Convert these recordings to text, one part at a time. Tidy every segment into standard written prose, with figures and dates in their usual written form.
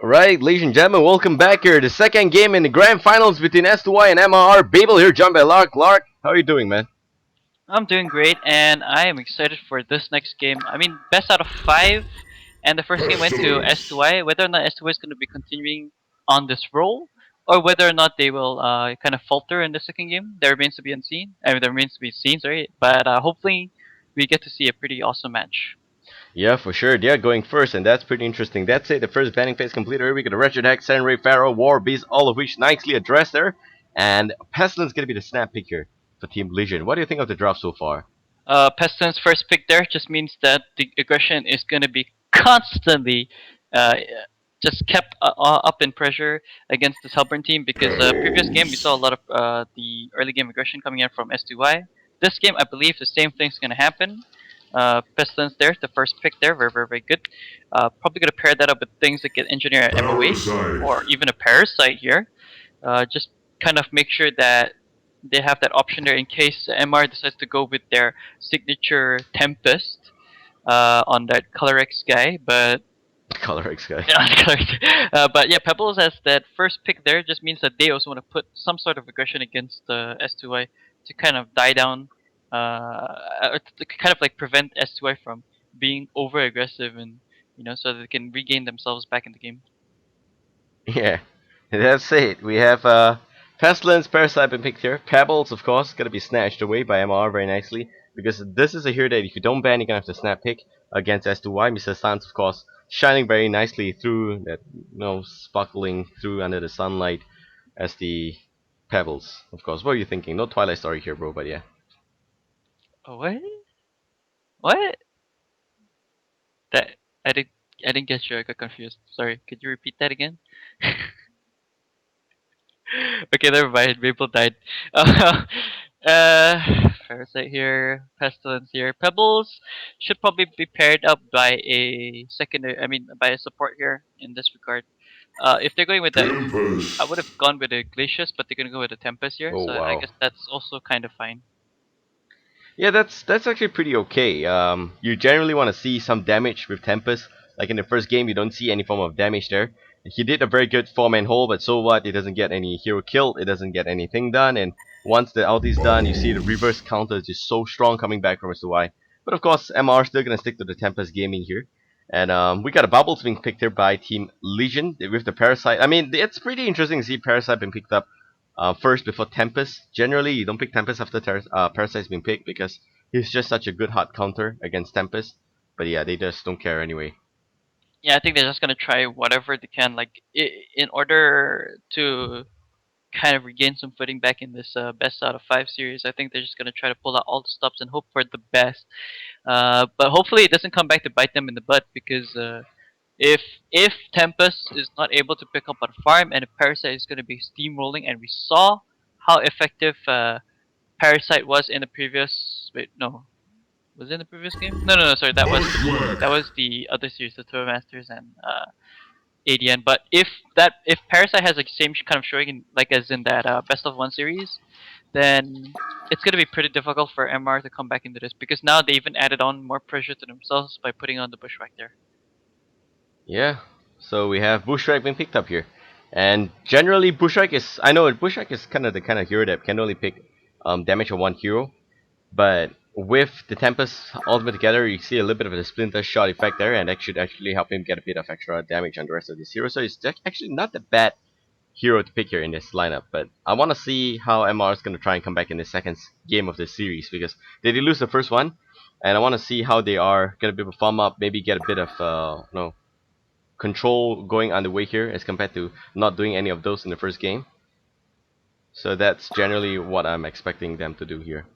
Alright, ladies and gentlemen, welcome back here. The second game in the grand finals between s2y and MRR. Babael here, joined by Lark. Lark, how are you doing, man? I'm doing great, and I am excited for this next game. I mean, best out of five, and the first game went to S2Y. Whether or not S2Y is going to be continuing on this role, or whether or not they will kind of falter in the second game, there remains to be unseen. I mean, there remains to be seen, sorry. But hopefully, we get to see a pretty awesome match. Yeah, for sure. They're going first, and that's pretty interesting. That's it. The first banning phase completed. Here we got a Wretched Hex, Sandray, Pharaoh, War Beast, all of which nicely addressed there. And Pestilence going to be the snap pick here for Team Legion. What do you think of the draft so far? Pestilence first pick there just means that the aggression is going to be constantly uh, just kept up in pressure against this Hellburn team because previous game we saw a lot of the early game aggression coming in from s2y. This game I believe the same thing's going to happen. Pestilence there, the first pick there, very good. Probably going to pair that up with things that get engineer MOA or even a parasite here. Just kind of make sure that they have that option there in case MR decides to go with their signature Tempest on that Color X guy. But Color X guy. but yeah, Pebbles has that first pick there. Just means that they also want to put some sort of aggression against S2Y to kind of die down, to kind of like prevent S2Y from being over aggressive and so that they can regain themselves back in the game. Yeah, that's it. We have Pestilence, Parasite been picked here. Pebbles, of course, gonna be snatched away by MR very nicely because this is a hero that if you don't ban, you're gonna have to snap pick against S2Y. Mr. Sans, of course, shining very nicely through that, sparkling through under the sunlight as the Pebbles. Of course, what are you thinking? No Twilight Story here, bro, but yeah. Oh, what? What? That I didn't I didn't get you. I got confused. Sorry. Could you repeat that again? Okay, never mind. Maple died. Uh, Parasite here, Pestilence here. Pebbles should probably be paired up by a secondary. I mean, by a support here in this regard. If they're going with the, I would have gone with a Glacius, but they're gonna go with a Tempest here. Oh So I wow. guess that's also kind of fine. Yeah, that's actually pretty okay. You generally want to see some damage with Tempest. Like in the first game, you don't see any form of damage there. He did a very good four-man hold, but so what? It doesn't get any hero killed. It doesn't get anything done. And once the ulti is done, you see the reverse counter is just so strong coming back from s2y. But of course, MR still gonna stick to the Tempest gaming here. And we got a Bubbles being picked here by Team Legion with the Parasite. I mean, it's pretty interesting to see Parasite being picked up first before Tempest. Generally, you don't pick Tempest after Parasite's been picked because he's just such a good hard counter against Tempest. But yeah, they just don't care anyway. Yeah, I think they're just gonna try whatever they can, like in order to kind of regain some footing back in this best out of five series. I think they're just gonna try to pull out all the stops and hope for the best. But hopefully it doesn't come back to bite them in the butt because if Tempest is not able to pick up on farm and if Parasite is gonna be steamrolling, and we saw how effective Parasite was in the previous. Wait, no, was it in the previous game? No. Sorry, that was the other series, the Tour Masters and ADN. But if Parasite has like same kind of showing like as in that best of one series, then it's gonna be pretty difficult for MR to come back into this because now they even added on more pressure to themselves by putting on the bushwhack there. Yeah, so we have Bushwhack being picked up here. And generally, Bushwhack is, I know Bushwhack is kind of the kind of hero that can only pick damage on one hero. But with the Tempest ultimate together, you see a little bit of a Splinter Shot effect there, and that should actually help him get a bit of extra damage on the rest of this hero. So it's actually not a bad hero to pick here in this lineup. But I want to see how MR is going to try and come back in the second game of this series because they did lose the first one, and I want to see how they are going to be able to farm up, maybe get a bit of control going on the way here as compared to not doing any of those in the first game. So that's generally what I'm expecting them to do here.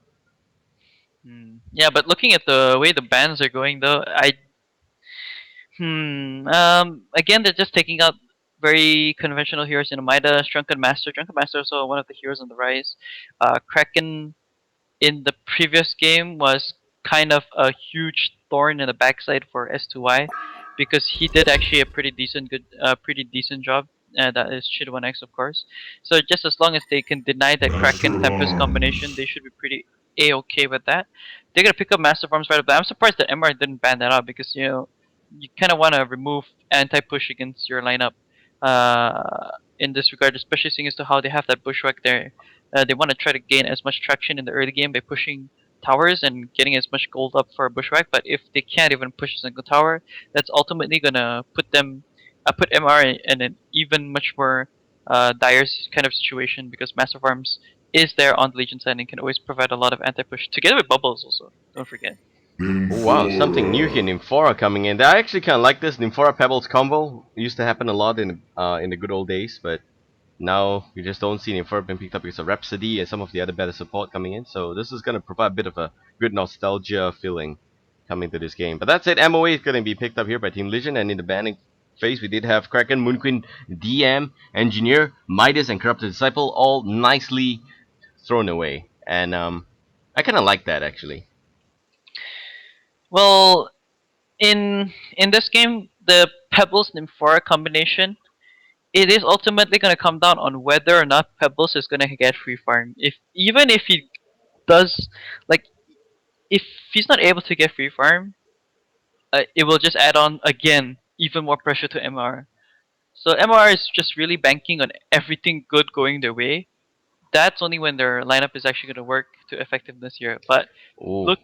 Yeah, but looking at the way the bans are going, though, again they're just taking out very conventional heroes. Mida, Drunken Master. Drunken Master is also one of the heroes on the rise. Kraken in the previous game was kind of a huge thorn in the backside for s2y because he did actually a pretty decent job. That is Shid 1x, of course. So just as long as they can deny that Kraken Tempest combination, they should be pretty a-okay with that. They're gonna pick up Master Forms right up. I'm surprised that MR didn't ban that out because you kind of want to remove anti-push against your lineup. in this regard, especially seeing as to how they have that bushwhack there. They want to try to gain as much traction in the early game by pushing towers and getting as much gold up for a bushwhack. But if they can't even push a single tower, that's ultimately gonna put MR in an even much more dire kind of situation because Massive Arms is there on the Legion side and can always provide a lot of anti-push together with bubbles also. Don't forget. Oh, wow, something new here, Nymphora coming in. I actually kind of like this Nymphora Pebbles combo. It used to happen a lot in the good old days, but now you just don't see Nymphora being picked up because of Rhapsody and some of the other better support coming in. So this is going to provide a bit of a good nostalgia feeling coming to this game. But that's it. MOA is going to be picked up here by Team Legion, and in the banning phase we did have Kraken, Moonqueen, DM, Engineer, Midas, and Corrupted Disciple all nicely thrown away. And I kind of like that actually. Well, in this game, the Pebbles Nymphora combination, it is ultimately going to come down on whether or not Pebbles is going to get free farm. If even if he does, like, if he's not able to get free farm, it will just add on again even more pressure to MR. So MR is just really banking on everything good going their way. That's only when their lineup is actually going to work to effectiveness here. But Oh, look,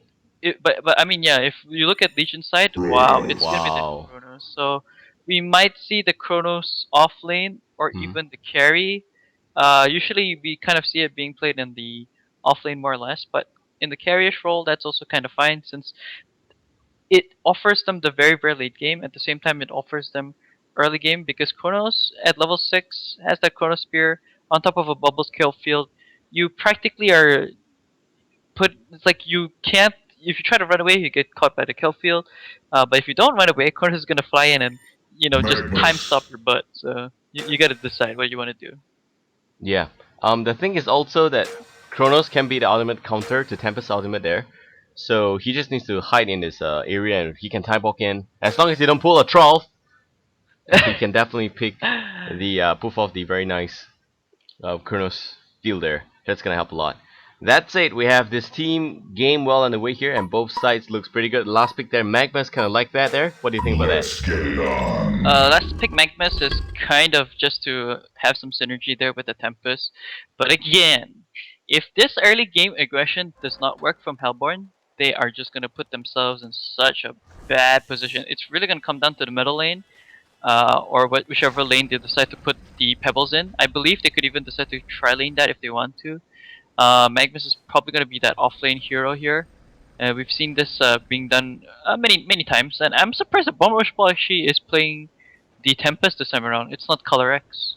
but I mean, yeah, if you look at Legion side, wow, it's gonna be the wow. Chronos. So we might see the Chronos off lane or Hmm. even the carry. Usually we kind of see it being played in the off lane more or less, but in the carryish role, that's also kind of fine since it offers them the very very late game. At the same time, it offers them early game because Chronos at level 6 has that Chronos Spear on top of a bubble scale field. You practically are it's like you can't if you try to run away you get caught by the kill field, but if you don't run away Cornus is gonna fly in and just time stop your butt, so you gotta decide what you want to do. Yeah. The thing is also that Kronos can be the ultimate counter to Tempest's ultimate there. So he just needs to hide in this area and he can time walk in. As long as he don't pull a troll, he can definitely pick the pull off the very nice Kronos field there. That's gonna help a lot. That's it. We have this team game well on the way here, and both sides looks pretty good. Last pick there, Magma's kind of like that there. What do you think about that? Let's pick Magmas is kind of just to have some synergy there with the Tempest, but again, if this early game aggression does not work from Hellborn, they are just gonna put themselves in such a bad position. It's really gonna come down to the middle lane, or whichever lane they decide to put the pebbles in. I believe they could even decide to tri lane that if they want to. Magnus is probably going to be that off-lane hero here. We've seen this being done many times, and I'm surprised that Bomber Rush Ball actually is playing the Tempest this time around. It's not Color X.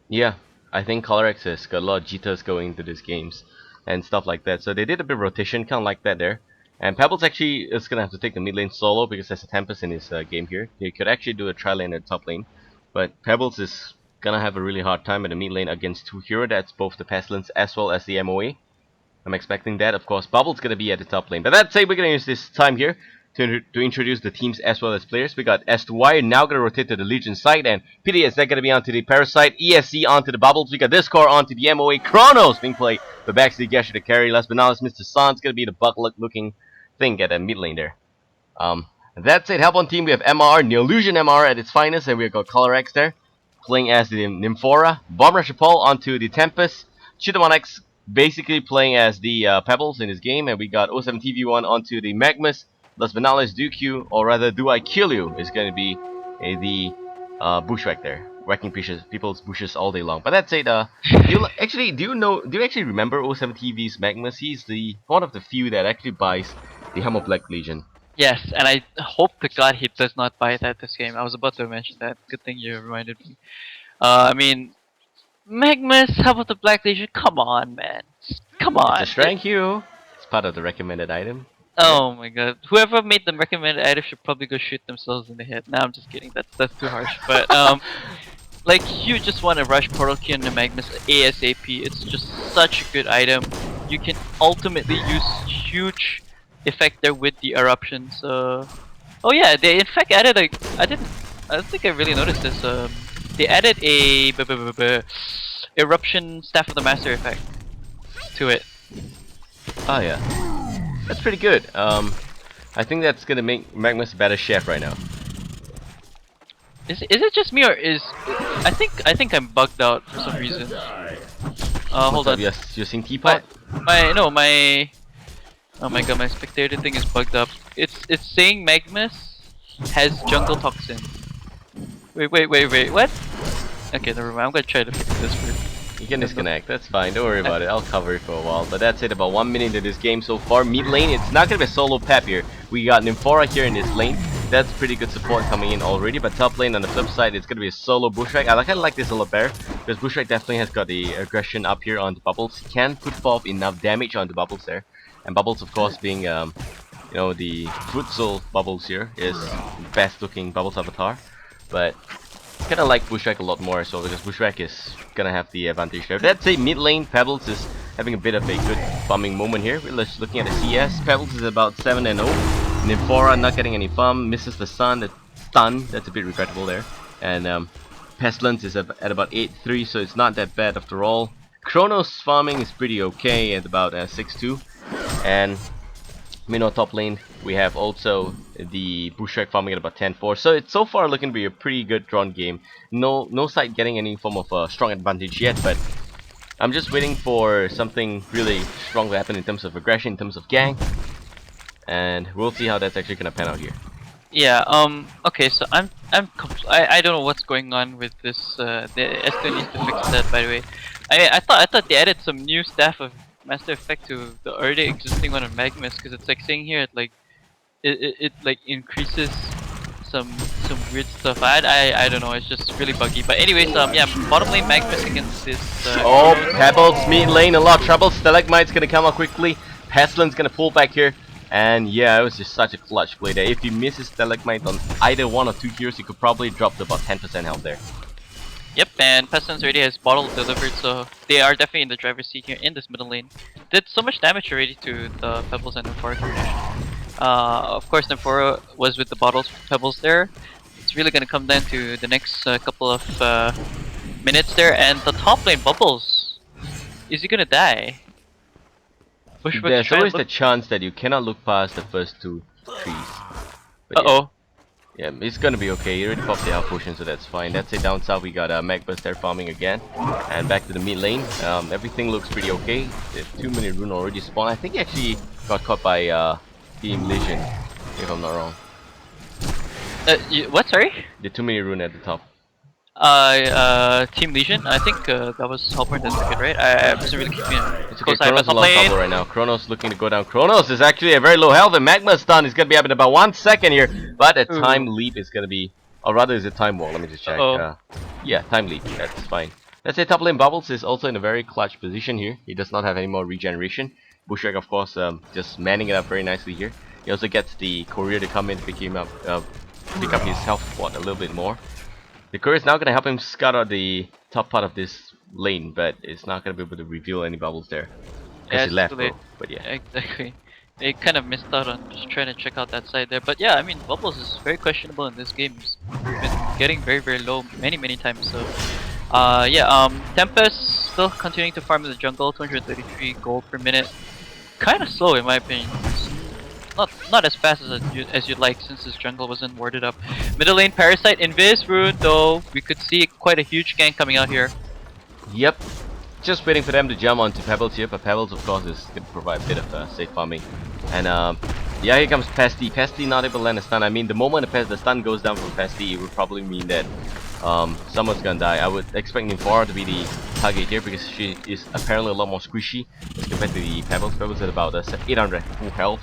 Yeah, I think ColorX has got a lot of jitters going into these games and stuff like that. So they did a bit of rotation, kind of like that there. And Pebbles actually is going to have to take the mid lane solo because there's a Tempest in his game here. He could actually do a tri lane at top lane. But Pebbles is going to have a really hard time in the mid lane against two hero. That's both the Pestilence as well as the MOA. I'm expecting that. Of course, Bubble's going to be at the top lane. But that's it. We're going to use this time here to introduce the teams as well as players. We got s2y now going to rotate to the Legion side, and PDS they're going to be onto the Parasite, ESC onto the Bubbles. We got Discord onto the MOA, Chronos being played, but back to the Gesher, the carry. Last but not least, Mr. San's going to be the buck looking thing at the mid lane there. That's it. Help on team. We have MR, Neolution MR at its finest, and we've got ColorX there playing as the Nymphora, Bomb Rusher Paul onto the Tempest, Chitamon basically playing as the Pebbles in his game, and we got 07TV1 onto the Magmas. Last but not least, you, or rather, Do I Kill You, is going to be the bushwhack there, whacking people's bushes all day long. But that's it. Do you actually remember 07TV's Magmas? He's the one of the few that actually buys the Helm of Black Legion. Yes, and I hope to God he does not buy that this game. I was about to mention that. Good thing you reminded me. I mean, Magmas, how about the Black Legion? Come on, man. Come It's a on. Shrine Hero. It's part of the recommended item. Oh my god. Whoever made the recommended item should probably go shoot themselves in the head. Nah, I'm just kidding. That's too harsh. But like you just want to rush Portal Key and the Magnus ASAP. It's just such a good item. You can ultimately use huge effect there with the eruption. So oh yeah, they in fact added a I don't think I really noticed this. They added a eruption Staff of the Master effect to it. Oh yeah. That's pretty good. I think that's gonna make Magmus a better chef right now. Is it just me or is I think I'm bugged out for some reason. What's Hold up? on. Yes, you're seeing My Teapot? my oh my god, my spectator thing is bugged up. It's saying Magnus has jungle toxin. Wait. What? Okay, never mind. I'm gonna try to fix this first. You can No, no. disconnect, that's fine, don't worry Uh, about it, I'll cover it for a while. But that's it, about 1 minute into this game so far. Mid lane, it's not gonna be a solo pep here. We got Nymphora here in this lane. That's pretty good support coming in already. But top lane on the flip side, it's gonna be a solo Bushwhack. I kinda like this a lot better, because Bushwhack definitely has got the aggression up here onto Bubbles. He can put forth enough damage onto Bubbles there. And Bubbles, of course, being you know, the futsal Bubbles here is best looking Bubbles avatar. But kinda like Bushwhack a lot more so, because Bushwhack is gonna have the advantage there. Let's say mid lane, Pebbles is having a bit of a good farming moment here. We're just looking at the CS. Pebbles is about 7 and 0. Nymphora not getting any farm, misses the stun, that's a bit regrettable there. And Pestilence is at about 8-3, so it's not that bad after all. Chronos farming is pretty okay at about 6-2. And Minnow top lane, we have also the Bushwhack farming at about 10-4. So it's so far looking to be a pretty good drawn game. No side getting any form of a strong advantage yet, but I'm just waiting for something really strong to happen in terms of aggression, in terms of gang, and we'll see how that's actually gonna pan out here. Yeah. Okay. So I don't know what's going on with this. The S2 needs to fix that. By the way, I thought they added some new staff of Master Effect to the already existing one on Magnus, because it's like saying here it like increases some weird stuff. I don't know. It's just really buggy. But anyways, yeah. Bottom lane Magnus against this. Oh, Pebbles mid lane, a lot of trouble. Stalagmite's gonna come out quickly. Pestilence gonna pull back here. And yeah, it was just such a clutch play there. If he misses Stalagmite on either one or two heroes, he could probably drop to about 10% health there. Yep, and Pestilence already has bottle delivered, so they are definitely in the driver's seat here in this middle lane. Did so much damage already to the Pebbles and Nymphora combination. Of course, Nymphora was with the bottles Pebbles there. It's really gonna come down to the next couple of minutes there, and the top lane Bubbles. Is he gonna die? Bushwick There's try and always the look. chance that you cannot look past the first two trees. But Uh oh. yeah, it's gonna be okay. He already popped the health potion, so that's fine. That's it. Down south, we got Magburst there farming again. And back to the mid lane. Everything looks pretty okay. The 2-minute rune already spawned. I think he actually got caught by Team Legion, if I'm not wrong. What? Sorry? The 2-minute rune at the top. Team Legion. I think that was Halpern that took it, right? I wasn't really keeping It's it okay, close eye, but Chronos is a top lot of lane. trouble right now. Chronos looking to go down. Chronos is actually a very low health, and Magma stun is gonna be up in about 1 second here. But a time leap is gonna be, or rather, is a time wall. Let me just check. Uh-oh. Yeah, time leap. That's fine. Let's say top lane Bubbles is also in a very clutch position here. He does not have any more regeneration. Bushwhack, of course, just manning it up very nicely here. He also gets the courier to come in to pick him up, pick up his health spot a little bit more. The courier is now going to help him scout out the top part of this lane, but it's not going to be able to reveal any bubbles there. Because Yeah, he it's left, too late. bro. But yeah. Exactly. They kind of missed out on just trying to check out that side there. But yeah, I mean, Bubbles is very questionable in this game. He's been getting very low many times. So, yeah. Tempest still continuing to farm in the jungle. 233 gold per minute. Kind of slow in my opinion. Not as fast as you'd like, since his jungle wasn't warded up. Middle lane Parasite Invis rune though. We could see quite a huge gank coming out here. Yep. Just waiting for them to jump onto Pebbles here, but Pebbles, of course, is going to provide a bit of safe farming. And yeah, here comes Pesty. Pesty not able to land a stun. I mean, the moment the stun goes down from Pesty, it would probably mean that someone's gonna die. I would expect Nymphora to be the target here, because she is apparently a lot more squishy as compared to the Pebbles. Pebbles at about 800 full health.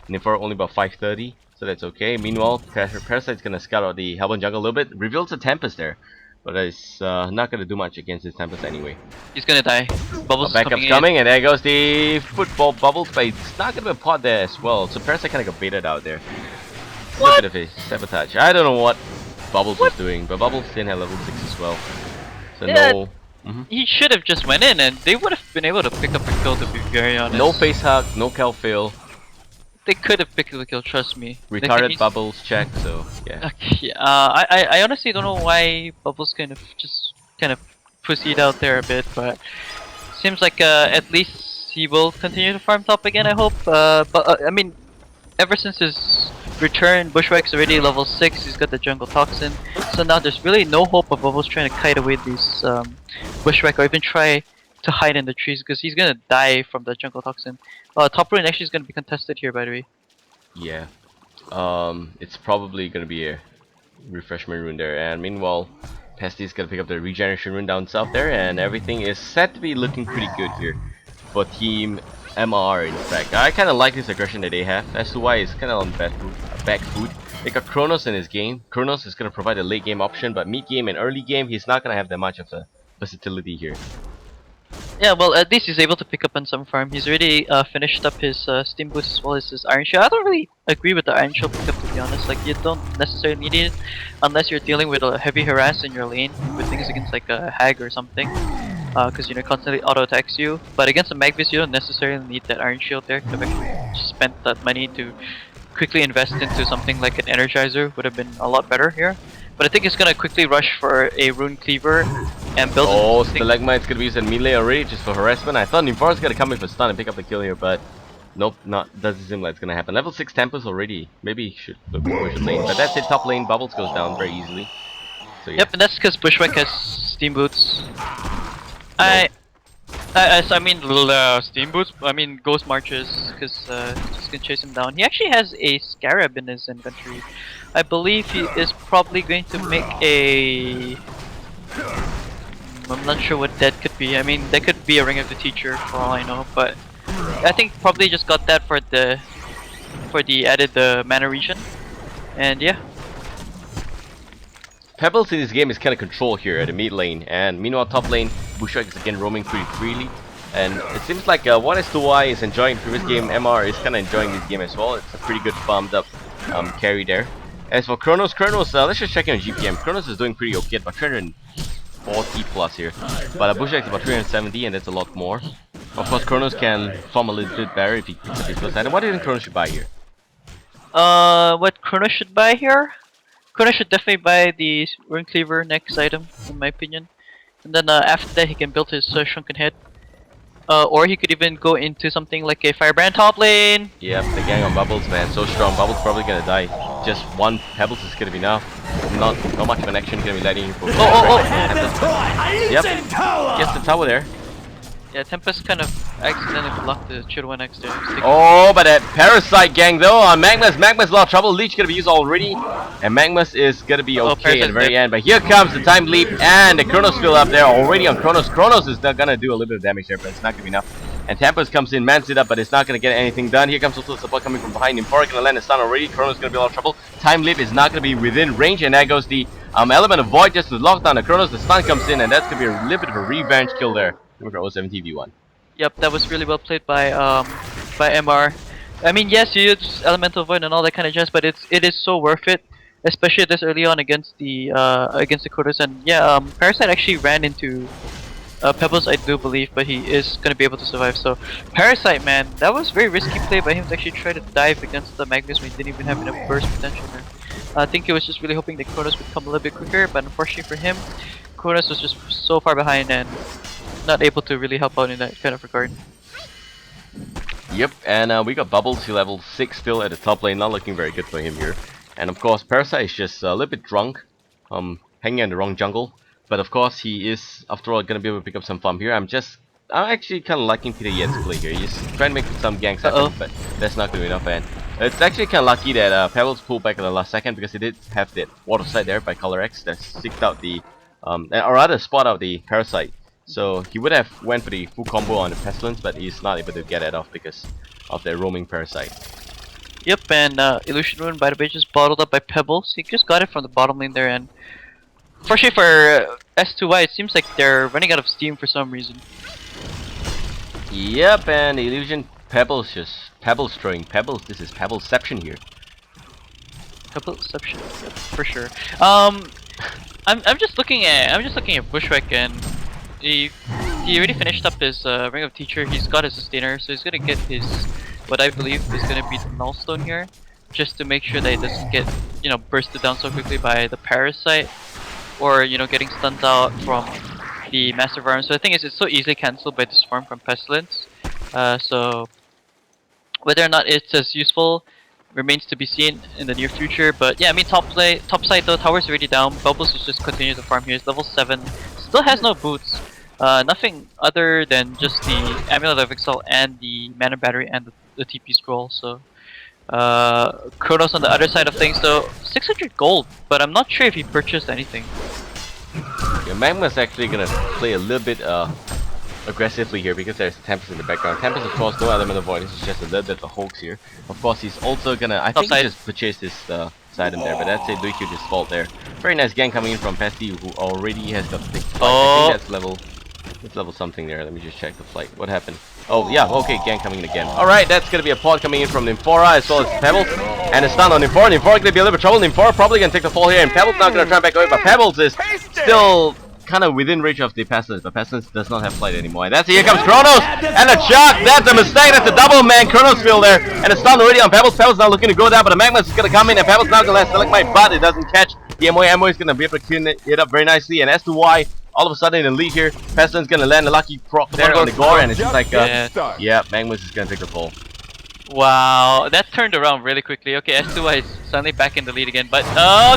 Nymphora only about 530, so that's okay. Meanwhile, Parasite's gonna scout out the Hellbound jungle a little bit. Reveals a Tempest there, but it's not gonna do much against this Tempest anyway. He's gonna die. Bubbles is Backup's coming, and there goes the football Bubbles, but it's not gonna be a pot there as well. So Parasite kinda got baited out there. What? A bit of a sabotage. I don't know what Bubbles was doing, but Bubbles didn't have level 6 as well. So Yeah, no. he should have just went in, and they would have been able to pick up a kill. To be very honest, No face hug, no cal fail, they could have picked up a kill. Trust me. They could retarded use- Bubbles check. So yeah. Okay, I honestly don't know why Bubbles kind of pussied out there a bit, but seems like at least he will continue to farm top again. I hope. But I mean, ever since his return, Bushwhack's already level 6, he's got the jungle toxin. So now there's really no hope of Bubbles trying to kite away these Bushwhack or even try to hide in the trees because he's gonna die from the jungle toxin. Top lane actually is gonna be contested here, by the way. Yeah. It's probably gonna be a refreshment rune there, and meanwhile, Pesty's gonna pick up the regeneration rune down south there, and everything is set to be looking pretty good here for Team MR. In fact, I kind of like this aggression that they have. s2y is kind of on back foot. They got Kronos in his game. Kronos is gonna provide a late game option, but mid game and early game, he's not gonna have that much of a versatility here. Yeah, well, at least he's able to pick up on some farm. He's already finished up his steam boots as well as his iron shield. I don't really agree with the iron shield pickup, to be honest. Like, you don't necessarily need it unless you're dealing with a heavy harass in your lane with things against like a hag or something, because you know constantly auto attacks you. But against a Magvis, you don't necessarily need that iron shield there. Could have actually spent that money to quickly invest into something like an energizer. Would have been a lot better here. But I think he's gonna quickly rush for a rune cleaver and build. Oh, Stalagmite's gonna be used in melee already just for harassment. I thought Nymphara's gonna come in for stun and pick up the kill here, but nope, doesn't seem like it's gonna happen. Level 6 Tempest already. Maybe he should look push the lane. But that's it, top lane, Bubbles goes down very easily. So yeah. Yep, and that's because Bushwhack has steam boots. I mean steam boots. I mean ghost marches, because just gonna chase him down. He actually has a scarab in his inventory. I believe he is probably going to make a. I'm not sure what that could be. I mean, that could be a ring of the teacher for all I know, but I think probably just got that for the added mana regen, and yeah. Pebbles in this game is kind of controlled here at the mid lane, and meanwhile top lane, Bushwhack is again roaming pretty freely. And it seems like what s2y is enjoying previous game, MR is kind of enjoying this game as well. It's a pretty good farmed up carry there. As for Kronos, let's just check in on GPM. Kronos is doing pretty okay, about 340 plus here. But Bushwhack is about 370, and that's a lot more. Of course, Kronos can farm a little bit better if he picks up his first item. What do you think Kronos should buy here? What Kronos should buy here? Kronos should definitely buy the Rune Cleaver next item, in my opinion. And then after that, he can build his Shrunken Head. Or he could even go into something like a Firebrand top lane. Yep, the gang on Bubbles, man, so strong. Bubbles probably gonna die. Just one Pebbles is gonna be enough. Not much of an action gonna be letting him for. Yep, gets the tower there. Yeah, Tempest kind of accidentally blocked the Chidwa next to him. Oh, but that Parasite gang though on Magma's a lot of trouble. Leech gonna be used already, and Magma's is gonna be okay at the very end. But here comes the time leap and the Chronos fill up there already on Chronos. Chronos is gonna do a little bit of damage there, but it's not gonna be enough. And Tempest comes in, mans it up, but it's not gonna get anything done. Here comes also the support coming from behind him. Nymphara gonna land a stun already. Chronos gonna be a lot of trouble. Time leap is not gonna be within range, and there goes the element of void just to lock down the Chronos. The stun comes in, and that's gonna be a little bit of a revenge kill there. Look at 070v1. Yep, that was really well played by MR. I mean, yes, you use Elemental Void and all that kind of jazz, but it is so worth it, especially this early on against the Kodos. And yeah, Parasite actually ran into Pebbles, I do believe, but he is gonna be able to survive. So Parasite, man, that was very risky play by him to actually try to dive against the Magnus when he didn't even have enough burst potential there. I think he was just really hoping that Kodos would come a little bit quicker, but unfortunately for him, Kodos was just so far behind and not able to really help out in that kind of regard. Yep, and we got Bubbles, he level 6 still at the top lane, not looking very good for him here. And of course, Parasite is just a little bit drunk, hanging in the wrong jungle. But of course, he is, after all, gonna be able to pick up some farm here. I'm actually kind of liking Peter Yen's play here. He's trying to make some ganks happen, but that's not gonna be enough. And it's actually kind of lucky that Pebbles pulled back at the last second, because he did have that water slide there by Color X that sticked out the, or rather spot out the Parasite. So he would have went for the full combo on the Pestilence, but he's not able to get it off because of the roaming Parasite. Yep, and Illusion Rune by the way just bottled up by Pebbles. He just got it from the bottom lane there, and fortunately for s2y, it seems like they're running out of steam for some reason. Yep, and Illusion Pebbles throwing Pebbles. This is Pebbleception here. Pebbleception, yep, for sure. I'm just looking at Bushwhack, and he already finished up his Ring of Teacher. He's got his Sustainer, so he's gonna get his, what I believe is gonna be the Nullstone here, just to make sure that he doesn't get, you know, bursted down so quickly by the Parasite, or, you know, getting stunned out from the Massive Arm. So the thing is, it's so easily cancelled by this form from Pestilence. So whether or not it's as useful remains to be seen in the near future. But yeah, I mean top side though, tower's already down. Bubbles is just continue to farm here. He's level 7, still has no boots. Nothing other than just the Amulet of Excel and the Mana Battery and the TP Scroll. So Kronos on the other side of things though, 600 gold, but I'm not sure if he purchased anything. Yeah, Magma's actually gonna play a little bit aggressively here because there's Tempest in the background. Tempest, of course, no element of void. This is just a little bit of a hoax here. Of course, he's also gonna. I think he just purchased this item there, but that's a Luiky's fault there. Very nice gang coming in from Pesty, who already has got big flight. I think that's level. It's level something there. Let me just check the flight. What happened? Oh yeah, okay, gang coming in again. Alright, that's gonna be a pod coming in from Nymphora as well as Pebbles. And a stun on Nymphora. Nymphora gonna be a little bit trouble. Nymphora probably gonna take the fall here, and Pebbles not gonna try back away, but Pebbles is still kind of within reach of the Pestilence, but Pestilence does not have flight anymore. And that's it, here comes Kronos! And a chuck! That's a mistake, that's a double man, Kronos field there. And a stun already on Pebbles. Pebbles now looking to go down, but the Magmas is gonna come in, and Pebbles now gonna select my butt. It doesn't catch. The MO is gonna be able to clean it up very nicely, and s2y all of a sudden in the lead here. Pestilence gonna land a lucky proc there on the gore, and it's just like, yeah, Magmas is gonna take the fall. Wow, that turned around really quickly. Okay, s2y is suddenly back in the lead again, but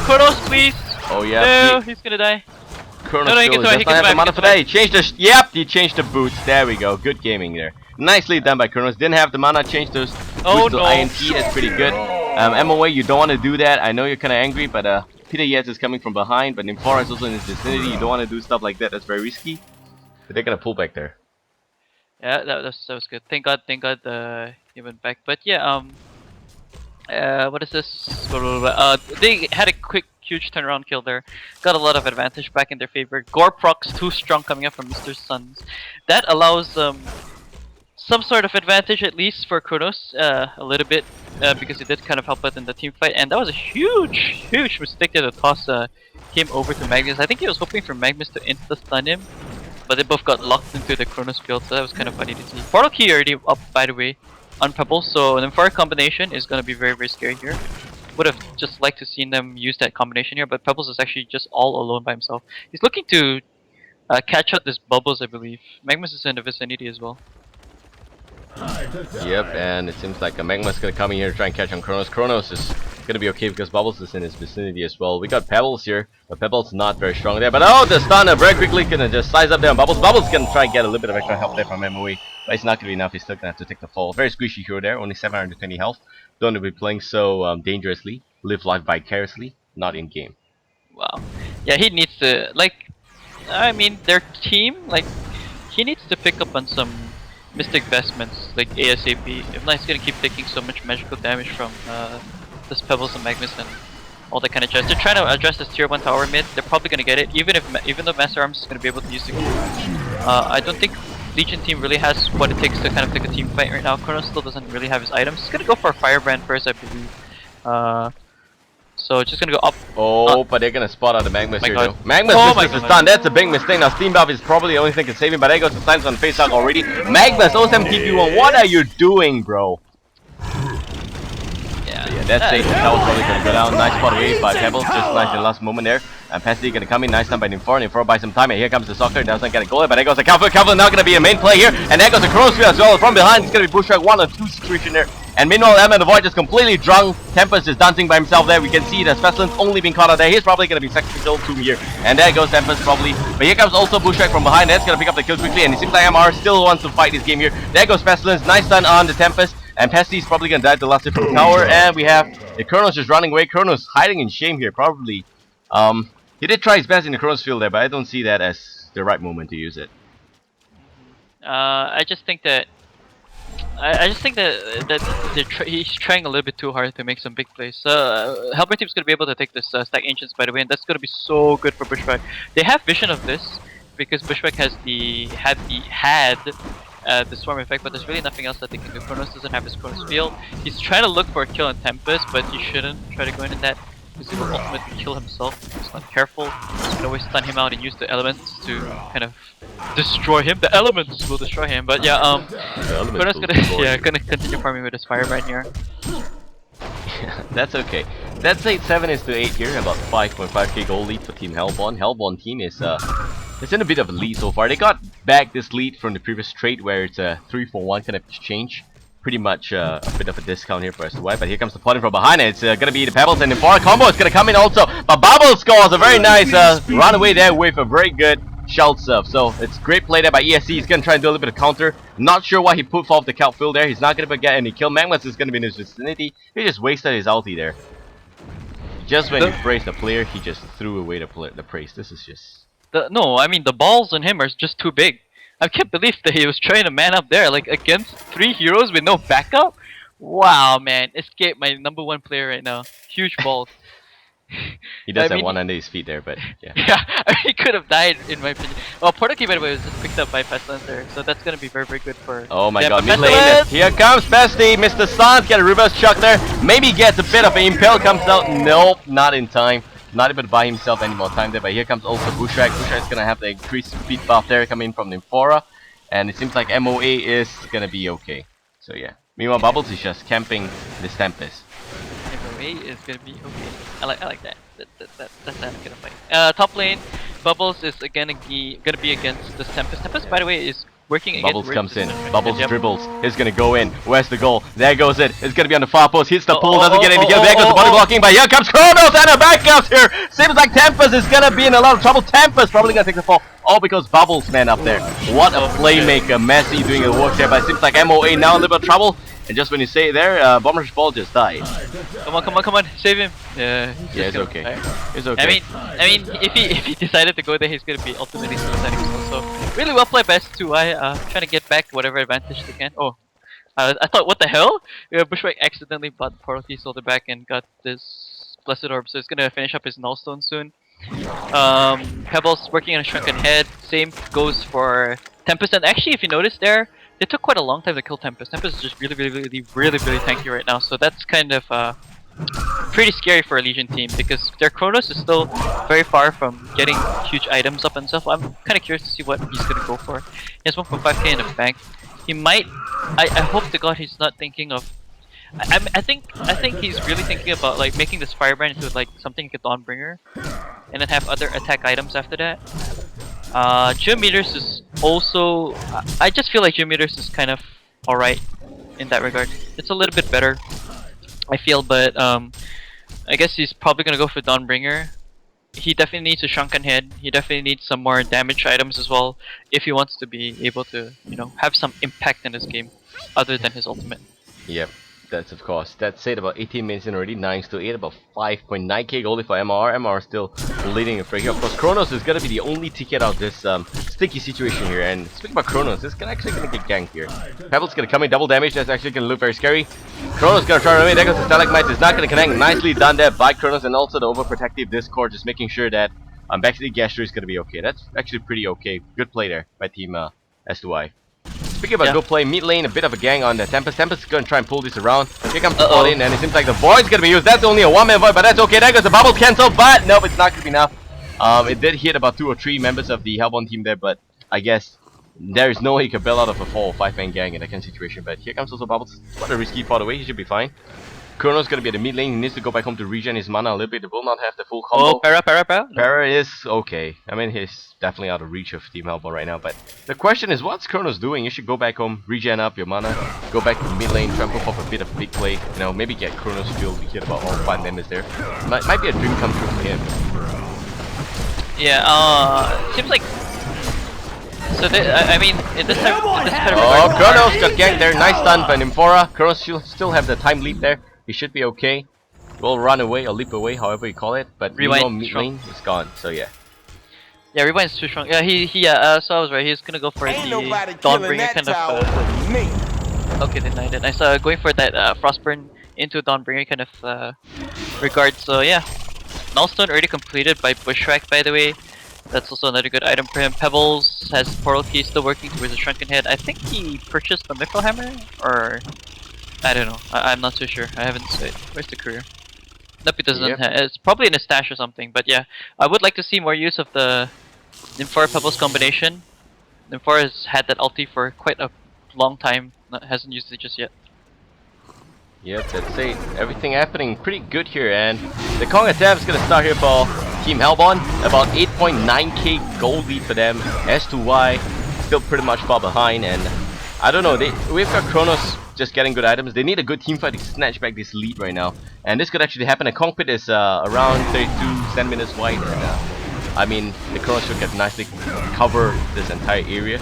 Kronos, please! Oh yeah. No, he's gonna die. Kronos he does not have the mana for that. He changed the he changed the boots. There we go. Good gaming there. Nicely done by Kronos. Didn't have the mana. Changed those boots to INT. That's pretty good. MOA, you don't want to do that. I know you're kind of angry, but Peter Yates is coming from behind, but Nymphora is also in his vicinity. You don't want to do stuff like that. That's very risky. But they're gonna pull back there. Yeah, that was good. Thank God, he went back. But yeah, what is this? They had a quick, huge turnaround kill there. Got a lot of advantage back in their favor. Gore procs too strong coming up from Mr. Suns. That allows some sort of advantage at least for Kronos, a little bit, because it did kind of help out in the team fight. And that was a huge mistake that the toss came over to Magnus. I think he was hoping for Magnus to insta-stun him, but they both got locked into the Kronos field, so that was kind of funny to see. Portal key already up, by the way, on Pebbles, so an Nymphora combination is going to be very, very scary here. Would have just liked to seen them use that combination here, but Pebbles is actually just all alone by himself. He's looking to catch out this Bubbles, I believe. Magnus is in the vicinity as well. Yep, and it seems like a Magma's gonna come in here to try and catch on Kronos. Kronos is gonna be okay because Bubbles is in his vicinity as well. We got Pebbles here, but Pebbles not very strong there. But oh, the stun very quickly gonna just size up there on Bubbles. Bubbles gonna try and get a little bit of extra help there from MOE, but it's not gonna be enough. He's still gonna have to take the fall. Very squishy hero there, only 720 health. Don't want to be playing so dangerously. Live life vicariously, not in game. Wow. Yeah, he needs to, like, I mean, their team, like, he needs to pick up on some Mystic Vestments, like ASAP. If not, he's gonna keep taking so much magical damage from this Pebbles and Magnus and all that kind of jazz. They're trying to address this tier 1 tower mid. They're probably gonna get it, even though Master Arms is gonna be able to use the I don't think Legion team really has what it takes to kind of take a team fight right now. Kronos still doesn't really have his items. He's gonna go for a Firebrand first, I believe. So just gonna go up. Oh, but they're gonna spot out the Magmas here though. Magmas misses the stun. That's a big mistake. Now Steam Buff is probably the only thing that can save him, but there goes the times on face out already. Magmas 07 TP1. What are you doing, bro? Yeah, that's safe. That was probably gonna go down. Nice spot away by Pebbles. Just nice in the last moment there. And Pesty gonna come in. Nice time by Nymphora. Nymphora buys some time. And here comes the Soccer. Doesn't get a goal. But there goes the Calvin. Calvin now gonna be a main play here. And there goes the Kronos as well. From behind, it's gonna be Bushwhack 1 or 2 situation there. And meanwhile, Element of Void is completely drunk. Tempest is dancing by himself there. We can see that Pestilence only being caught out there. He's probably gonna be sacrificial to here. And there goes Tempest probably. But here comes also Bushwhack from behind. That's gonna pick up the kill quickly. And it seems like MR still wants to fight this game here. There goes Pestilence. Nice stun on the Tempest. And Pesty is probably gonna die to the last hit from the tower. And we have the Kronos just running away. Kronos hiding in shame here, probably. He did try his best in the Kronos field there, but I don't see that as the right moment to use it. I just think that he's trying a little bit too hard to make some big plays. Helper team's gonna be able to take this stack ancients, by the way, and that's gonna be so good for Bushwhack. They have vision of this because Bushwhack has had the swarm effect, but there's really nothing else that they can do. Kronos doesn't have his Kronos field. He's trying to look for a kill on Tempest, but he shouldn't try to go in that because he will ultimately kill himself. He's not careful. You can always stun him out and use the elements to kind of destroy him. The elements will destroy him. But yeah, Kronos gonna continue farming with his Firebrand here. That's okay. That's 7 is to 8 here, about 5.5k gold lead for Team Hellborn. Hellborn team is it's in a bit of a lead so far. They got back this lead from the previous trade where it's a 3-for-1 kind of exchange. pretty much a bit of a discount here for s2y, but here comes the potting from behind, and it's gonna be the Pebbles, and the Infora combo is gonna come in also, but Babael scores a very nice runaway there with a very good shell surf. So it's great play there by ESC. He's gonna try and do a little bit of counter. Not sure why he put off the Kelp fill there. He's not gonna get any kill. Magmas is gonna be in his vicinity. He just wasted his ulti there. Just when you praise the player, he just threw away the praise. This is just... No, I mean the balls on him are just too big. I can't believe that he was trying to man up there, like against 3 heroes with no backup. Wow, man, Escape, my #1 player right now. Huge balls. He does have one under his feet there, but yeah. Yeah, I mean, he could have died in my opinion. Well, Portoki, by the way, was just picked up by Pestilence there, so that's gonna be very, very good for. Oh my them. god, mid lane. Here comes Bestie, Mr. Sans, get a reverse chuck there. Maybe gets a bit of an impale, comes out. Nope, not in time. Not able to buy himself any more time there, but here comes also Bushrak. Bushrak's gonna have the increased speed buff there coming from the Infora, and it seems like MOA is gonna be okay. So yeah. Meanwhile, Bubbles is just camping this Tempest. MOA is gonna be okay. I like that. That's not gonna fight. Top lane, Bubbles is again gonna be against this Tempest. Tempest, by the way, is working against. Bubbles comes in. Bubbles dribbles. He's gonna go in. Where's the goal? There goes it. It's gonna be on the far post. Hits the pool. Doesn't get any kills. There goes the body blocking. But here comes Kronos and a backup here. Seems like Tempest is gonna be in a lot of trouble. Tempest probably gonna take the fall. All because Bubbles man up there. What a playmaker. Messi doing a work there. But it seems like MOA now in a little bit of trouble. And just when you say it there, Bomber's ball just died. Come on, save him. Yeah, it's okay. Die. It's okay. I mean, if he decided to go there, he's gonna be ultimately suiciding himself. So really well played by s2y, trying to get back whatever advantage they can. Oh, I thought, what the hell? Bushwick accidentally bought the portal key, sold it back, and got this blessed orb. So he's gonna finish up his nullstone soon. Pebbles working on a shrunken head. Same goes for Tempest. And actually, if you notice there, it took quite a long time to kill Tempest. Tempest is just really tanky right now. So that's kind of pretty scary for a Legion team, because their Kronos is still very far from getting huge items up and stuff. I'm kind of curious to see what he's gonna go for. He has 1.5k in the bank. He might. I hope to God he's not thinking of. I think he's really thinking about like making this Firebrand into like something like a Dawnbringer, and then have other attack items after that. Geometers is also. I just feel like Geometers is kind of alright in that regard. It's a little bit better, I feel, but I guess he's probably gonna go for Dawnbringer. He definitely needs a shrunken head. He definitely needs some more damage items as well if he wants to be able to, you know, have some impact in this game other than his ultimate. Yep. That's of course. That's it. About 18 minutes in already. 9-8. About 5.9k goldie for MRR. MRR still leading a free here. Of course, Kronos is gonna be the only ticket out of this sticky situation here. And speaking about Kronos, this is actually gonna get ganked here. Pebbles gonna come in, double damage. That's actually gonna look very scary. Kronos gonna try to run away. There goes the Stalagmite. It's not gonna connect. Nicely done there by Kronos, and also the overprotective Discord, just making sure that backseat Gastro is gonna be okay. That's actually pretty okay. Good play there by team s2y. Speaking about good play, mid lane, a bit of a gang on the Tempest. Tempest is going to try and pull this around. Here comes the ball in, and it seems like the Void's going to be used. That's only a one-man Void, but that's okay. There goes the bubble cancel, but nope, it's not going to be enough. It did hit about 2 or 3 members of the Hellbourne team there, but I guess there is no way you can bail out of a 4 or 5-man gang in that kind of situation. But here comes also Bubbles. What a risky far away, he should be fine. Kronos gonna be at the mid lane. He needs to go back home to regen his mana a little bit. He will not have the full combo. Oh, para. Para is okay. I mean, he's definitely out of reach of Team Hellbourne right now. But the question is, what's Kronos doing? You should go back home, regen up your mana, go back to the mid lane, try and pull off a bit of big play. You know, maybe get Kronos fuel to get about all 5 members there. Might be a dream come true for him. Yeah. Seems like. So I mean, in this kind of. Oh, Kronos got ganked there. Nice stun by Nymphora. Kronos still have the time leap there. He should be okay. Will run away or leap away, however you call it. But Rewind mid lane is gone. So yeah. Yeah, Rewind's too strong. Yeah, so I was right. He's gonna go for the Dawnbringer kind of. Okay, denied it. I saw going for that Frostburn into Dawnbringer kind of regard. So yeah, Nullstone already completed by Bushwhack, by the way. That's also another good item for him. Pebbles has Portal Key, still working towards a Shrunken Head. I think he purchased the Mythril Hammer, or I don't know. I'm not too sure. I haven't seen. Where's the career? Nope, it doesn't. It's probably in a stash or something. But yeah, I would like to see more use of the Nymphora Pebbles combination. Nymphora has had that ulti for quite a long time. Hasn't used it just yet. Yep, that's it. Everything happening pretty good here, and the Kong attack is gonna start here for Team Hellbourne. About 8.9k gold lead for them. S2y still pretty much far behind, and I don't know. We've got Kronos just getting good items. They need a good team fight to snatch back this lead right now. And this could actually happen. The cockpit is around 32 centimeters wide. And, I mean, the Kronos should get nicely cover this entire area.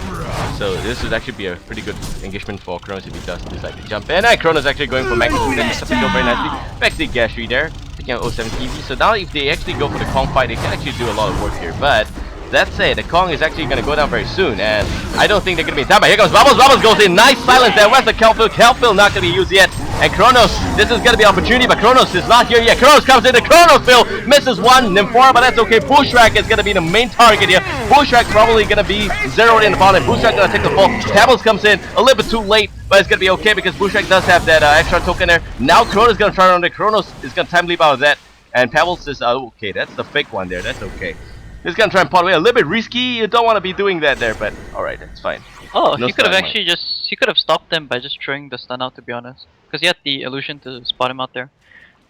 So this would actually be a pretty good engagement for Kronos if he does decide to jump in. And Kronos actually going for Magnus, and then just go very nicely. Back to Gashry there, taking out 07 TV. So now if they actually go for the Kong fight, they can actually do a lot of work here. But that said, the Kong is actually going to go down very soon, and I don't think they're going to be in time. But here comes Bubbles. Bubbles goes in. Nice silence there. Where's the Kelfield? Kelfield not going to be used yet. And Kronos, this is going to be an opportunity, but Kronos is not here yet. Kronos comes in. The Chronofield misses one, Nymphora, but that's okay. Bushrak is going to be the main target here. Bushrak probably going to be zeroed in upon it. Bushrak going to take the fall. Pebbles comes in a little bit too late, but it's going to be okay because Bushrak does have that extra token there. Now Kronos is going to try around it. Kronos is going to time leap out of that. And Pebbles is, okay, that's the fake one there. That's okay. He's gonna try and pot away. A little bit risky. You don't want to be doing that there, but alright, that's fine. Oh, No he could have stun, actually he could have stopped them by just throwing the stun out, to be honest. Because he had the illusion to spot him out there.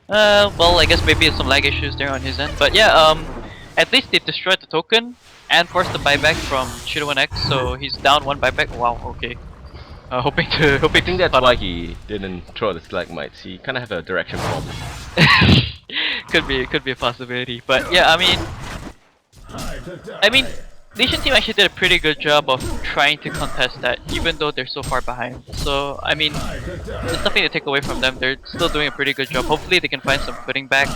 Well, I guess maybe some lag issues there on his end. But yeah, at least they destroyed the token and forced the buyback from Chido1X, so he's down one buyback. Wow, okay. Hoping I think to that's spot why him. he didn't throw the stalagmites. He kind of have a direction problem. could be a possibility. But yeah, I mean, Legion team actually did a pretty good job of trying to contest that, even though they're so far behind. So I mean, there's nothing to take away from them. They're still doing a pretty good job. Hopefully they can find some footing back.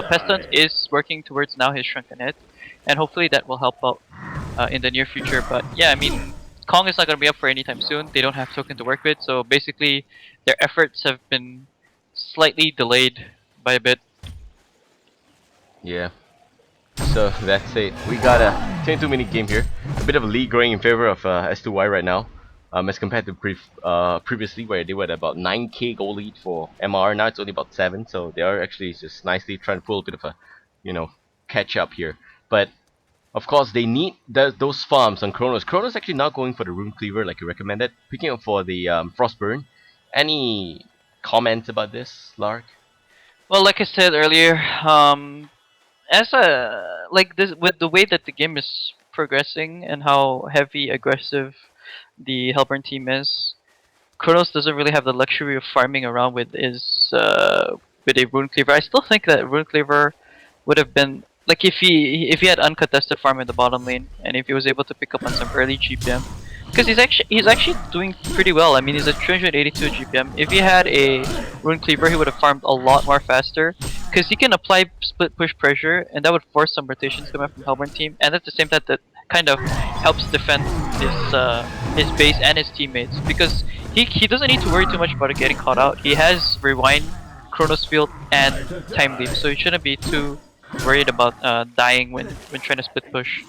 Pestilence is working towards now his shrunken head, and hopefully that will help out in the near future. But yeah, I mean, Kong is not going to be up for anytime soon. They don't have token to work with, so basically their efforts have been slightly delayed by a bit. Yeah. So that's it. We got a 22-minute game here. A bit of a lead growing in favor of s2y right now, as compared to previously where they were at about 9k goal lead for MRR. Now it's only about 7, so they are actually just nicely trying to pull a bit of a, catch up here. But of course they need those farms on Kronos. Kronos actually not going for the Rune Cleaver like you recommended, picking up for the Frostburn. Any comments about this, Lark? Well, like I said earlier, as a like this with the way that the game is progressing and how heavy aggressive the Hellburn team is, Kronos doesn't really have the luxury of farming around with with a Rune Cleaver. I still think that Rune Cleaver would have been like if he had uncontested farm in the bottom lane and if he was able to pick up on some early GPM. Because he's actually doing pretty well. I mean, he's at 382 GPM. If he had a Rune Cleaver, he would have farmed a lot more faster. Because he can apply split push pressure, and that would force some rotations coming from Hellburn team. And at the same time, that kind of helps defend his base and his teammates. Because he doesn't need to worry too much about getting caught out. He has Rewind, Chronos Field, and Time Leap, so he shouldn't be too worried about dying when trying to split push.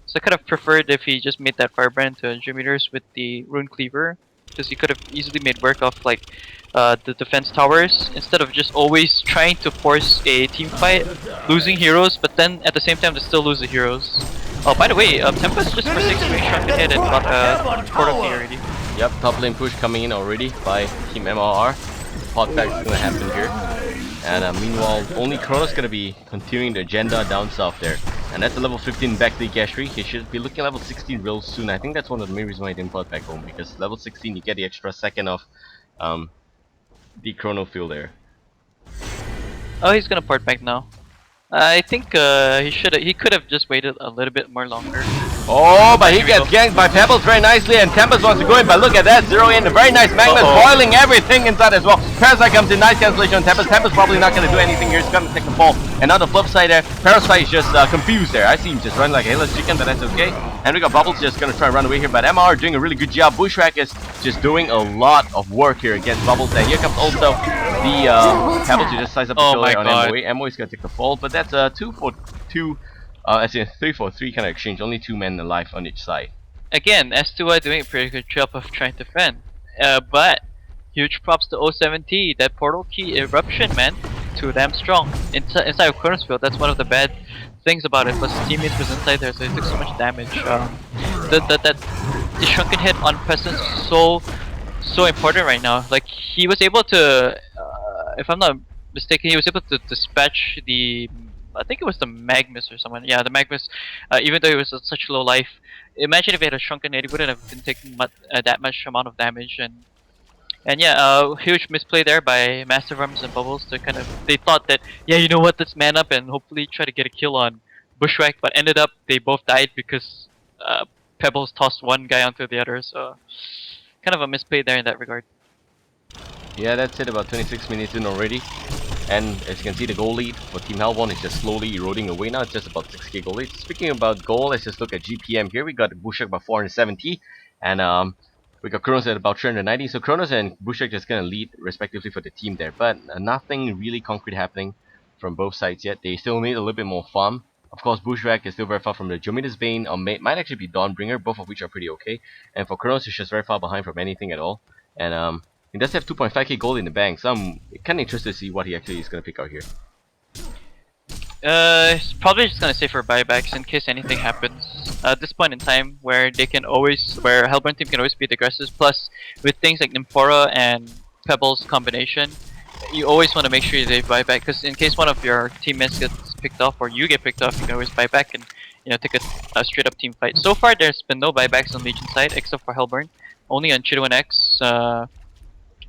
So I could have preferred if he just made that Firebrand to 100 meters with the Rune Cleaver, because he could have easily made work of like the defense towers instead of just always trying to force a team fight, losing heroes, but then at the same time to still lose the heroes. Oh, by the way, Tempest just for 6 range shrunken head and got Portal Key already. Yep, top lane push coming in already by Team MRR. Pot back is gonna happen here. And meanwhile, only Kronos gonna be continuing the agenda down south there. And that's a level 15 back to Gashry. He should be looking at level 16 real soon. I think that's one of the main reasons why he didn't pot back home, because level 16 you get the extra second of the chrono field there. Oh, he's gonna port back now. I think he could have just waited a little bit more longer. Oh, but he gets ganked by Pebbles very nicely, and Tempest wants to go in, but look at that, 0 in, a very nice Magnus, boiling everything inside as well. Parasite comes in, nice cancellation on Tempest. Tempest probably not going to do anything here, he's going to take the fall. And on the flip side there, Parasite is just confused there. I see him just run like a headless chicken, but that's okay. And we got Bubbles just going to try and run away here, but MR doing a really good job. Bushrak is just doing a lot of work here against Bubbles, and here comes also the Pebbles to just size up the kill there on MOE. MOE is going to take the fall, but that's a 2 for 2. As in 3 for 3 kind of exchange, only 2 men alive on each side. Again, s2y doing a pretty good job of trying to defend. But huge props to 07T, that portal key eruption, man, too damn strong. Inside of Cornersfield, that's one of the bad things about it. Plus his teammates was inside there, so he took so much damage. The shrunken hit on Pestilence is so important right now. Like he was able to, if I'm not mistaken, he was able to dispatch the. I think it was the Magnus or someone. Yeah, the Magnus. Even though he was at such low life, imagine if he had a shrunken head, he wouldn't have been taking that much amount of damage. And And yeah, huge misplay there by Master Arms and Bubbles to kind of they thought that yeah, you know what, let's man up and hopefully try to get a kill on Bushwhack, but ended up they both died because Pebbles tossed one guy onto the other, so kind of a misplay there in that regard. Yeah, that's it. About 26 minutes in already. And as you can see, the goal lead for Team Hellborn is just slowly eroding away now. It's just about 6k goal lead. Speaking about goal, let's just look at GPM here. We got Bushak about 470, and we got Kronos at about 390. So Kronos and Bushak just gonna lead respectively for the team there. But nothing really concrete happening from both sides yet. They still need a little bit more farm. Of course, Bushwhack is still very far from the Jomidas Bane, or might actually be Dawnbringer, both of which are pretty okay. And for Kronos, he's just very far behind from anything at all. And he does have 2.5k gold in the bank, so I'm kind of interested to see what he actually is going to pick out here. He's probably just gonna save for buybacks in case anything happens. At this point in time, where Hellborn team can always beat aggressors. Plus, with things like Nymphora and Pebbles combination, you always want to make sure they buy back because in case one of your teammates gets picked off or you get picked off, you can always buy back and take a straight up team fight. So far, there's been no buybacks on Legion side except for Hellborn, only on Chido and X.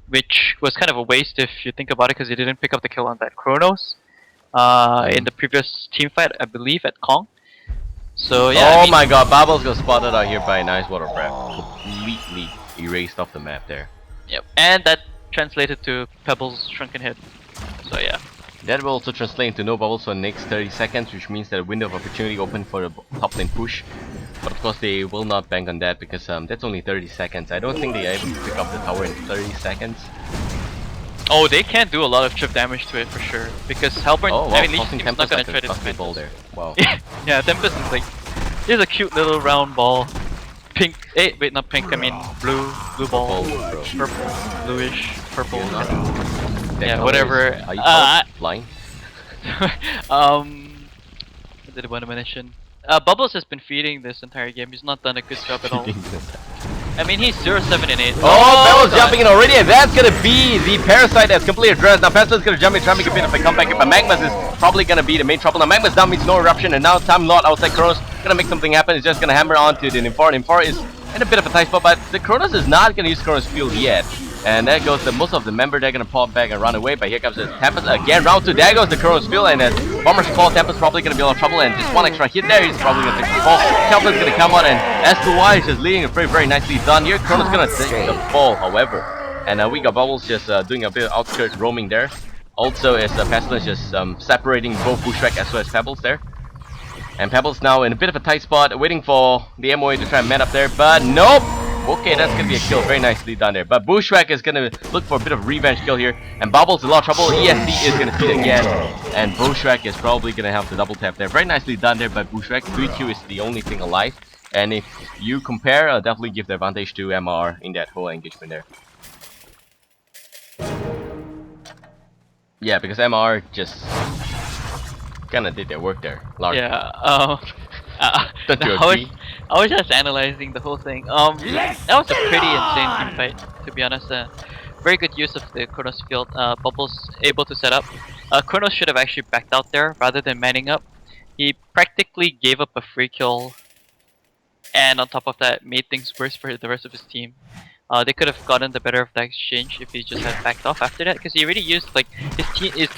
Which was kind of a waste if you think about it because he didn't pick up the kill on that Kronos in the previous team fight, I believe, at Kong. So yeah. Oh I mean, my god, Babael got spotted out here by a nice water breath. Completely erased off the map there. Yep, and that translated to Pebbles' shrunken head. So yeah. That will also translate into no bubbles for the next 30 seconds, which means that a window of opportunity open for the top lane push. But of course they will not bank on that because that's only 30 seconds. I don't think they are able to pick up the tower in 30 seconds. Oh, they can do a lot of trip damage to it for sure. Because Hellborn, Oh wow, I mean, Legion tossing team's not Tempest gonna like try a to basketball defend there. Wow. Yeah, Tempest is like, here's a cute little round ball. Pink, wait, not pink, I mean blue ball. Purple, bluish, purple. Yeah, whatever. Are you flying? What did I want to mention? Bubbles has been feeding this entire game. He's not done a good job at all. I mean, he's 0-7 and 8. Oh, Bell's jumping in already, and that's gonna be the Parasite that's completely addressed. Now Pestil's gonna jump in, try to make a bit of a comeback here, but Magmas is probably gonna be the main trouble. Now Magmas down means no eruption, and now Time Lord outside Kronos gonna make something happen. He's just gonna hammer onto the Nymphora. Nymphora is in a bit of a tight spot, but the Kronos is not gonna use Kronos field yet. And there goes the most of the member. They're gonna pop back and run away, but here comes the Tempest again. Round 2, there goes the Kronos field, and as Bomber's fall, Tempest probably gonna be a lot of trouble, and just one extra hit there, he's probably gonna take the fall. Tempest's gonna come out, and s2y is just leading it very nicely done here. Kronos gonna take the fall, however. And we got Bubbles just doing a bit of outskirt roaming there. Also, as Pestilence just separating both Bushwhack as well as Pebbles there. And Pebbles now in a bit of a tight spot, waiting for the MOA to try and man up there, but nope! Okay, that's gonna be a kill, very nicely done there. But Bushwhack is gonna look for a bit of revenge kill here, and Bubbles a lot of trouble. ESC is gonna feed again, and Bushwhack is probably gonna have the double tap there. Very nicely done there by Bushwhack. 3Q is the only thing alive, and if you compare, I'll definitely give the advantage to MR in that whole engagement there. Yeah, because MR just kinda did their work there. Larcms. Yeah. Don't you I agree? was just analyzing the whole thing. That was a pretty insane team fight, to be honest. Very good use of the Kronos field. Bubbles able to set up. Kronos should have actually backed out there rather than manning up. He practically gave up a free kill, and on top of that, made things worse for the rest of his team. They could have gotten the better of that exchange if he just had backed off after that, because he already used like his team is.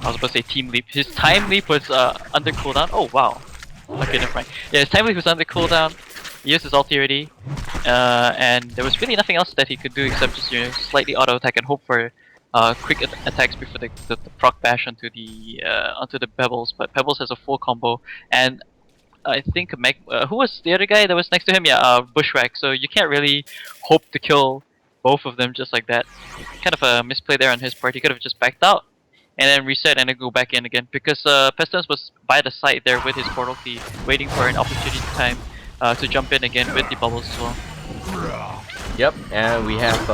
I was about to say team leap. His time leap was under cooldown. Oh wow. Okay, never mind. Yeah, his time leap was under cooldown. He used his ulti already, and there was really nothing else that he could do except just slightly auto attack and hope for quick attacks before the proc bash onto the Pebbles. But Pebbles has a full combo, and I think who was the other guy that was next to him? Yeah, Bushwhack. So you can't really hope to kill both of them just like that. Kind of a misplay there on his part. He could have just backed out and then reset and then go back in again, because Pestilence was by the side there with his portal key, waiting for an opportunity time to jump in again with the bubbles as well. Yep, and we have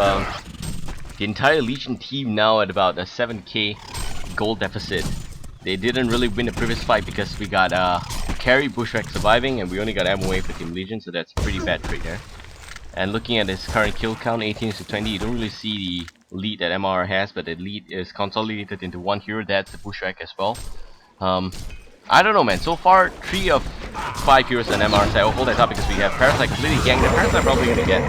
the entire Legion team now at about a 7k gold deficit. They didn't really win the previous fight because we got carry Bushwhack surviving, and we only got MOA for Team Legion, so that's a pretty bad trade there. And looking at his current kill count, 18 to 20, you don't really see the lead that MR has, but the lead is consolidated into one hero. That's the Bushwhack as well. I don't know, man. So far, 3 of 5 heroes on MR side. I'll hold that up because we have Parasite completely ganked. The Parasite probably gonna get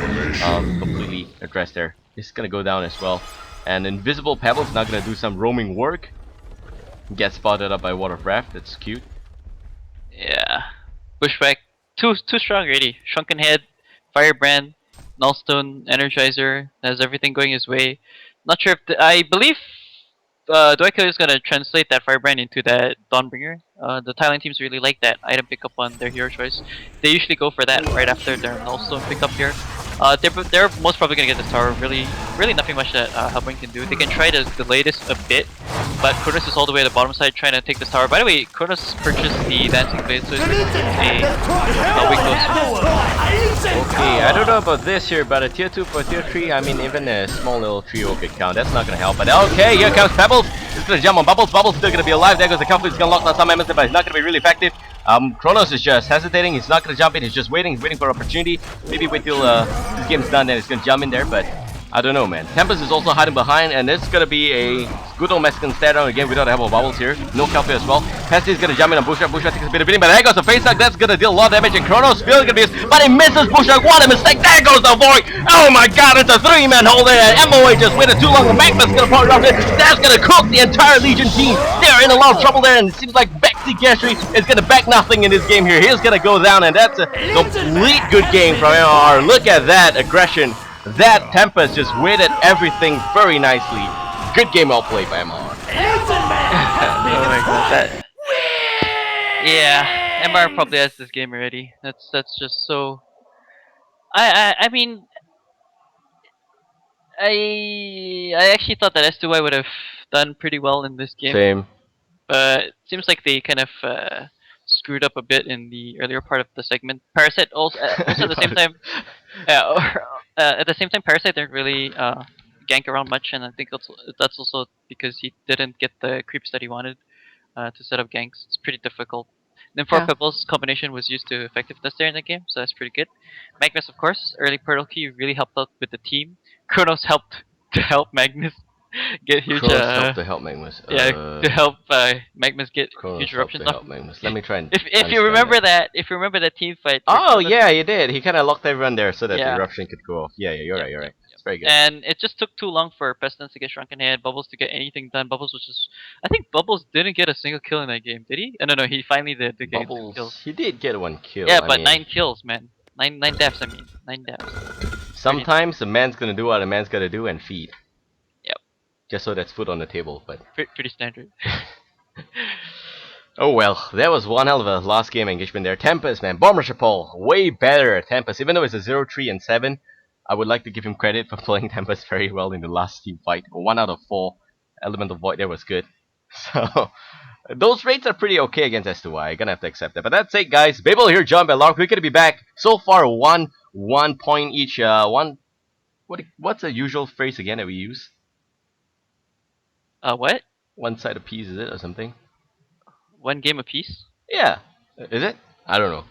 completely addressed there. He's gonna go down as well. And Invisible Pebble's not gonna do some roaming work. Gets spotted up by Water Breath. That's cute. Yeah. Pushback. Too strong already. Shrunken Head, Firebrand, Nullstone, Energizer, has everything going his way. Not sure if I believe Dwayko is gonna translate that Firebrand into that Dawnbringer. The Thailand teams really like that item pickup on their hero choice. They usually go for that right after their Nullstone pickup here. They're most probably gonna get this tower. Really nothing much that Hellboy can do. They can try to delay this a bit, but Kronos is all the way at the bottom side trying to take this tower. By the way, Kronos purchased the Dancing Blade, so he's going to take a weak dose. Okay, I don't know about this here, but a tier 2 for tier 3, I mean, even a small little trio could count. That's not gonna help. But okay, here comes Pebbles. He's gonna jump on Bubbles. Bubbles still gonna be alive. There goes the conflict. He's gonna lock down some members, but it's not gonna be really effective. Kronos is just hesitating. He's not gonna jump in. He's just waiting. He's waiting for opportunity. Maybe wait till this game's done, then he's gonna jump in there. But I don't know, man. Tempest is also hiding behind, and it's gonna be a good old Mexican stare down again without a help of Bubbles here. No Calpy as well. Pesty is gonna jump in on Bushrock. Bushrock takes a bit of beating, but there goes the face hug. That's gonna deal a lot of damage, and Kronos feels gonna be, but he misses Bushrock. What a mistake! There goes the void. Oh my God! It's a 3-man hole there. And MOA just waited too long. The Magma's gonna probably drop it. That's gonna cook the entire Legion team. They're in a lot of trouble there, and it seems like Bexy Gastry is gonna back nothing in this game here. He's gonna go down, and that's a complete good game from MRR. Look at that aggression. That Tempest just waited everything very nicely. Good game, well played by MR. Oh my God, yeah, MR probably has this game already. That's just so. I mean, I actually thought that s2y would have done pretty well in this game. Same. But it seems like they kind of screwed up a bit in the earlier part of the segment. Parasite also at the same time. At the same time, Parasite didn't really gank around much, and I think that's also because he didn't get the creeps that he wanted to set up ganks. It's pretty difficult. Then 4 Pebbles combination was used to effectiveness there in the game, so that's pretty good. Magnus, of course, early Portal Key really helped out with the team. Kronos helped to help Magnus get huge. Help to help Magnus. To help Magnus get huge eruptions off. Let me try and. If you remember that, team fight. Oh yeah, he did. He kind of locked everyone there so that the Yeah. eruption could go off. Yeah, you're right. You're right. It's very good. And it just took too long for Pestilence to get Shrunken Head, Bubbles to get anything done. Bubbles was just. I think Bubbles didn't get a single kill in that game, did he? No, he finally did get Bubbles, kills. he did get one kill. Yeah, I but mean, 9 kills, man. 9 deaths, I mean. 9 deaths. sometimes a man's gonna do what a man's gotta do and feed. Yep. Just so that's food on the table, but. Pretty standard. Oh well, that was one hell of a last game engagement there. Tempest, man, Bomber Chapol, way better at Tempest. Even though it's a 0, 3, and 7, I would like to give him credit for playing Tempest very well in the last team fight. 1 out of 4, Elemental Void there was good. So, those rates are pretty okay against s2y. Gonna have to accept that. But that's it, guys. Babael here, John Bellark. We're gonna be back. So far, 1 point each. What's the usual phrase again that we use? What? One side apiece, is it, or something? 1 game apiece? Yeah. Is it? I don't know.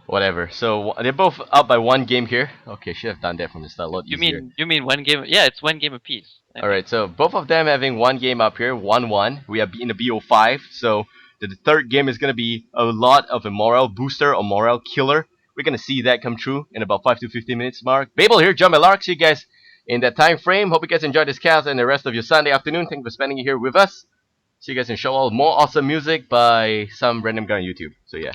Whatever. So they're both up by 1 game here. Okay, should have done that from the start. A lot easier. You mean 1 game? Yeah, it's 1 game apiece. Alright, so both of them having 1 game up here, 1-1. We are in the BO5, so the third game is gonna be a lot of a morale booster or morale killer. We're gonna see that come true in about 5 to 15 minutes mark. Babael here, John Bellark. See you guys in that time frame. Hope you guys enjoyed this cast and the rest of your Sunday afternoon. Thank you for spending it here with us. See you guys in show all more awesome music by some random guy on YouTube. So yeah.